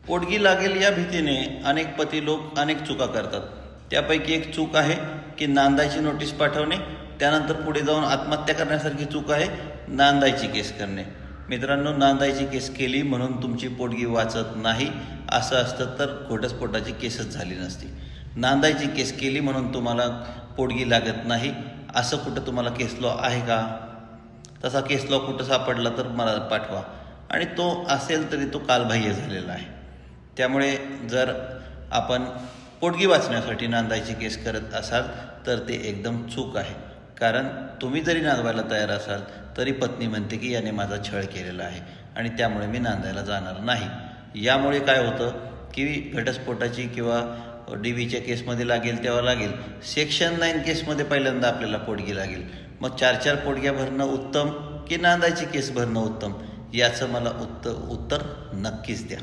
पोटगी लागेल या भीतीने अनेक पती लोक अनेक चुका करतात. त्यापैकी एक चूक आहे की नांदायची नोटीस पाठवणे. त्यानंतर पुढे जाऊन आत्महत्या करण्यासारखी चूक आहे नांदायची केस करणे. मित्रांनो, नांदायची केस केली म्हणून तुमची पोटगी वाचत नाही असं असतं तर घटस्फोटाची केसच झाली नसती. नांदायची केस केली म्हणून तुम्हाला पोटगी लागत नाही असं कुठं तुम्हाला केस लॉ आहे का? तसा केस लॉ कुठं सापडला तर मला पाठवा. आणि तो असेल तरी तो कालबाह्य झालेला आहे. त्यामुळे जर आपण पोटगी वाचण्यासाठी नांदायची केस करत असाल तर ते एकदम चूक आहे. कारण तुम्ही जरी नांदवायला तयार असाल तरी पत्नी म्हणते की याने माझा छळ केलेला आहे आणि त्यामुळे मी नांदायला जाणार नाही. यामुळे काय होतं की घटस्फोटाची किंवा DVच्या केसमध्ये लागेल तेव्हा लागेल, सेक्शन 9 केसमध्ये पहिल्यांदा आपल्याला पोटगी लागेल. मग 4 पोटग्या भरणं उत्तम की नांदायची केस भरणं उत्तम, याचं मला उत्तर नक्कीच द्या.